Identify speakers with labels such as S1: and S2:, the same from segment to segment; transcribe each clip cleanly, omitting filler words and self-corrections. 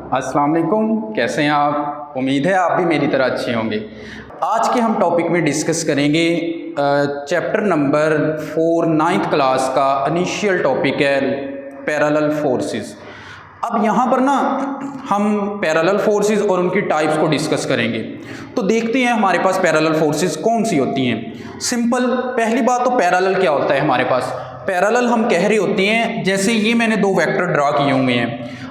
S1: अस्सलाम वालेकुम, कैसे हैं आप? उम्मीद है आप भी मेरी तरह अच्छे होंगे। आज के हम टॉपिक में डिस्कस करेंगे चैप्टर नंबर 4 9th क्लास का इनिशियल टॉपिक है पैरेलल फोर्सेस। अब यहाँ पर ना हम पैरेलल फोर्सेस और उनकी टाइप्स को डिस्कस करेंगे। तो देखते हैं हमारे पास पैरेलल फोर्सेस कौन सी होती हैं। सिंपल पहली बात तो पैरेलल क्या होता है हमारे पास। पैरेलल हम कह रहे होते हैं जैसे ये मैंने दो वेक्टर ड्रा किए हुए हैं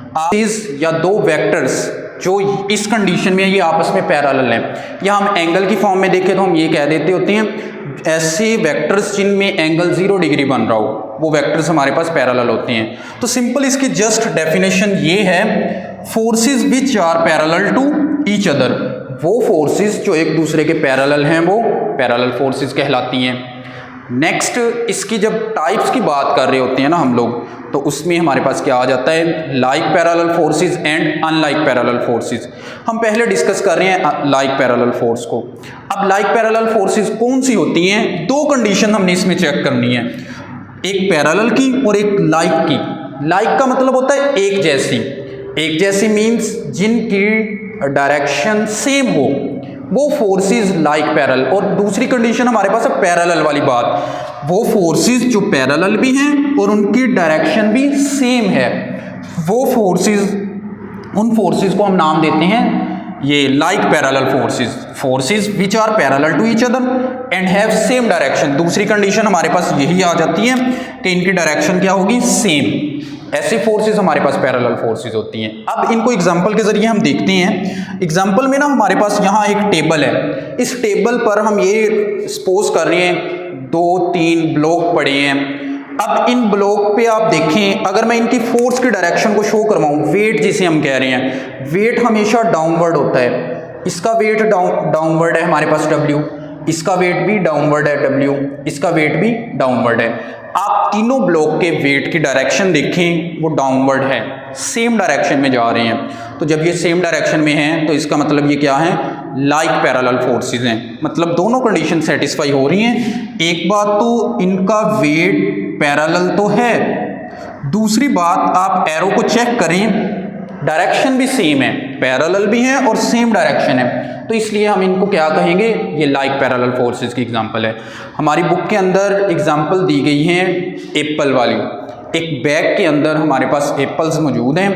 S1: या दो वेक्टर्स जो इस कंडीशन में ये आपस में पैरेलल हैं, या हम एंगल की फॉर्म में देखें तो हम ये कह देते होते हैं ऐसे वेक्टर्स जिनमें एंगल 0 डिग्री बन रहा हो वो वेक्टर्स हमारे पास पैरेलल होते हैं। तो सिंपल इसकी जस्ट डेफिनेशन ये है, forces which are parallel to each other. वो फोर्सेस जो एक दूसरे के पैरेलल हैं वो पैरेलल फोर्सेस कहलाती हैं। नेक्स्ट इसकी जब टाइप्स की बात कर रहे होते हैं ना हम लोग, तो उसमें हमारे पास क्या आ जाता है, like parallel forces and unlike parallel forces. हम पहले डिस्कस कर रहे हैं लाइक पैरेलल फोर्स को। अब लाइक पैरेलल फोर्सेस कौन सी होती हैं? दो कंडीशन हमने इसमें चेक करनी है, एक पैरेलल की और एक लाइक की। लाइक का मतलब होता है एक जैसी। एक जैसी मीन्स जिनकी डायरेक्शन सेम हो, वो फोर्सेस लाइक पैरेलल। और दूसरी कंडीशन हमारे पास है पैरेलल वाली बात, वो फोर्सेस जो पैरेलल भी हैं और उनकी डायरेक्शन भी सेम है, वो फोर्सेस, उन फोर्सेस को हम नाम देते हैं ये like parallel forces. Forces which are parallel to each other and have same direction. दूसरी कंडीशन हमारे पास यही आ जाती है कि इनकी डायरेक्शन क्या होगी, सेम। ऐसी फोर्सेस हमारे पास पैरेलल फोर्सेस होती हैं। अब इनको एग्जांपल के जरिए हम देखते हैं। एग्जांपल में ना हमारे पास यहाँ एक टेबल है, इस टेबल पर हम ये सपोज कर रहे हैं 2-3 ब्लॉक पड़े हैं। अब इन ब्लॉक पे आप देखें, अगर मैं इनकी फोर्स की डायरेक्शन को शो करवाऊँ, वेट जिसे हम कह रहे हैं, वेट हमेशा डाउनवर्ड होता है। इसका वेट डाउनवर्ड है हमारे पास W, इसका वेट भी डाउनवर्ड है W, इसका वेट भी डाउनवर्ड है। आप तीनों ब्लॉक के वेट की डायरेक्शन देखें, वो डाउनवर्ड है, सेम डायरेक्शन में जा रहे हैं। तो जब ये सेम डायरेक्शन में हैं तो इसका मतलब ये क्या है, लाइक पैरेलल फोर्सेस हैं। मतलब दोनों कंडीशन सेटिस्फाई हो रही हैं। एक बात तो इनका वेट पैरेलल तो है, दूसरी बात आप एरो को चेक करें, डायरेक्शन भी सेम है, पैरेलल भी है और सेम डायरेक्शन है। तो इसलिए हम इनको क्या कहेंगे, ये लाइक पैरेलल फोर्सेस की एग्जांपल है। हमारी बुक के अंदर एग्जांपल दी गई हैं एप्पल वाली। एक बैग के अंदर हमारे पास एप्पल्स मौजूद हैं।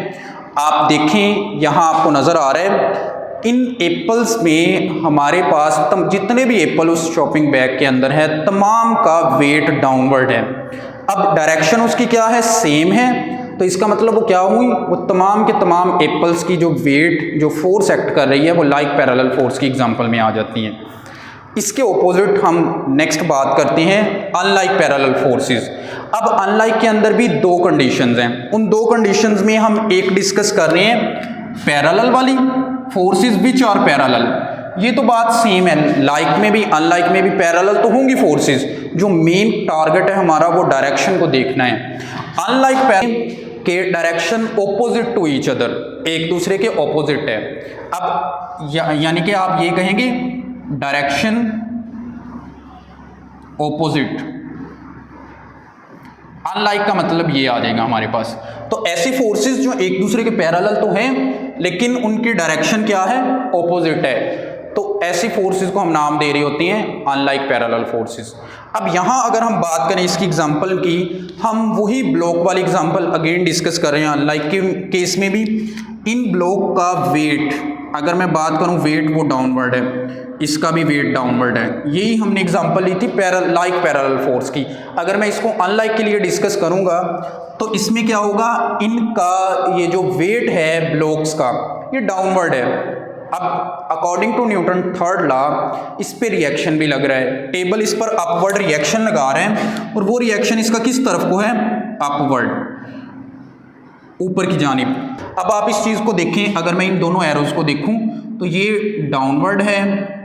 S1: आप देखें यहाँ आपको नज़र आ रहा है, इन एप्पल्स में हमारे पास जितने भी एप्पल उस शॉपिंग बैग के अंदर है, तमाम का वेट डाउनवर्ड है। अब डायरेक्शन उसकी क्या है, सेम है। तो इसका मतलब वो क्या हुई, वो तमाम के तमाम एप्पल्स की जो वेट, जो फोर्स एक्ट कर रही है, वो लाइक पैरेलल फोर्स की एग्जांपल में आ जाती हैं। इसके ऑपोजिट हम नेक्स्ट बात करते हैं अनलाइक पैरेलल फोर्सेस। अब अनलाइक के अंदर भी दो कंडीशंस हैं। उन दो कंडीशंस में हम एक डिस्कस कर रहे हैं पैरेलल वाली, फोर्सेस विच आर पैरेलल। ये तो बात सेम है, लाइक में भी अनलाइक में भी पैरेलल तो होंगी फोर्सेस। जो मेन टारगेट है हमारा वो डायरेक्शन को देखना है। अनलाइक के direction opposite to each other, एक दूसरे के ऑपोजिट है। अब यानी कि आप ये कहेंगे डायरेक्शन ऑपोजिट। अनलाइक का मतलब ये आ जाएगा हमारे पास। तो ऐसी फोर्सेस जो एक दूसरे के पैरेलल तो हैं लेकिन उनकी डायरेक्शन क्या है, ऑपोजिट है, तो ऐसी फोर्सेस को हम नाम दे रही होती हैं अनलाइक पैरेलल फोर्सेस। अब यहाँ अगर हम बात करें इसकी एग्जांपल की, हम वही ब्लॉक वाली एग्जांपल अगेन डिस्कस कर रहे हैं। अनलाइक के केस में भी इन ब्लॉक का वेट, अगर मैं बात करूँ वेट वो डाउनवर्ड है, इसका भी वेट डाउनवर्ड है। यही हमने एग्जांपल ली थी लाइक पैरेलल फोर्स की। अगर मैं इसको अनलाइक के लिए डिस्कस करूँगा तो इसमें क्या होगा, इनका ये जो वेट है ब्लॉक्स का, ये डाउनवर्ड है। अब according to Newton third law इस पे रिएक्शन भी लग रहा है, टेबल इस पर अपवर्ड रिएक्शन लगा रहे हैं और वो रिएक्शन इसका किस तरफ को है, अपवर्ड, ऊपर की जानिब। अब आप इस चीज़ को देखें, अगर मैं इन दोनों एरोज को देखूं तो ये डाउनवर्ड है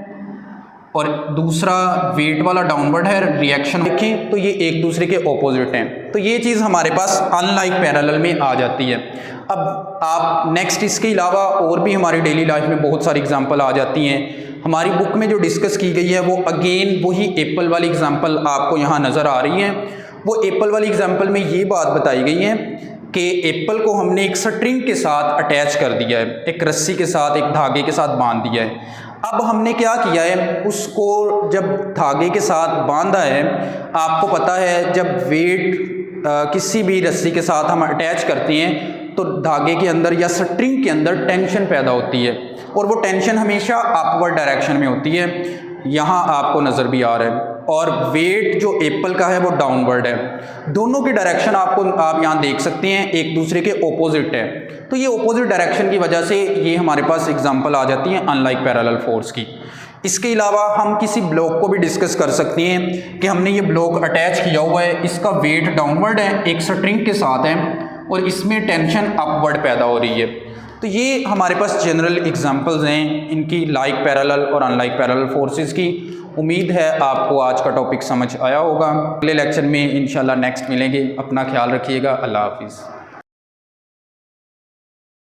S1: और दूसरा वेट वाला डाउनवर्ड है। रिएक्शन देखें तो ये एक दूसरे के ऑपोजिट हैं। तो ये चीज़ हमारे पास अनलाइक पैरेलल में आ जाती है। अब आप नेक्स्ट इसके अलावा और भी हमारी डेली लाइफ में बहुत सारी एग्जांपल आ जाती हैं। हमारी बुक में जो डिस्कस की गई है वो अगेन वही एप्पल वाली एग्जांपल आपको यहाँ नज़र आ रही है। वो एप्पल वाली एग्जांपल में ये बात बताई गई है कि एप्पल को हमने एक स्ट्रिंग के साथ अटैच कर दिया है, एक रस्सी के साथ, एक धागे के साथ बांध दिया है। अब हमने क्या किया है, उसको जब धागे के साथ बांधा है, आपको पता है जब वेट किसी भी रस्सी के साथ हम अटैच करते हैं तो धागे के अंदर या स्ट्रिंग के अंदर टेंशन पैदा होती है, और वो टेंशन हमेशा अपवर्ड डायरेक्शन में होती है। यहाँ आपको नज़र भी आ रहा है, और वेट जो एप्पल का है वो डाउनवर्ड है। दोनों की डायरेक्शन आप यहाँ देख सकते हैं एक दूसरे के ओपोजिट है। तो ये ओपोजिट डायरेक्शन की वजह से ये हमारे पास एग्जांपल आ जाती है अनलाइक पैरेलल फोर्स की। इसके अलावा हम किसी ब्लॉक को भी डिस्कस कर सकते हैं कि हमने ये ब्लॉक अटैच किया हुआ है, इसका वेट डाउनवर्ड है, एक स्ट्रिंग के साथ है, और इसमें टेंशन अपवर्ड पैदा हो रही है। तो ये हमारे पास जनरल एग्जांपल्स हैं इनकी, लाइक पैरेलल और अनलाइक पैरेलल फोर्सेस की। उम्मीद है आपको आज का टॉपिक समझ आया होगा। अगले लेक्चर में इंशाल्लाह नेक्स्ट मिलेंगे। अपना ख्याल रखिएगा। अल्लाह हाफिज़।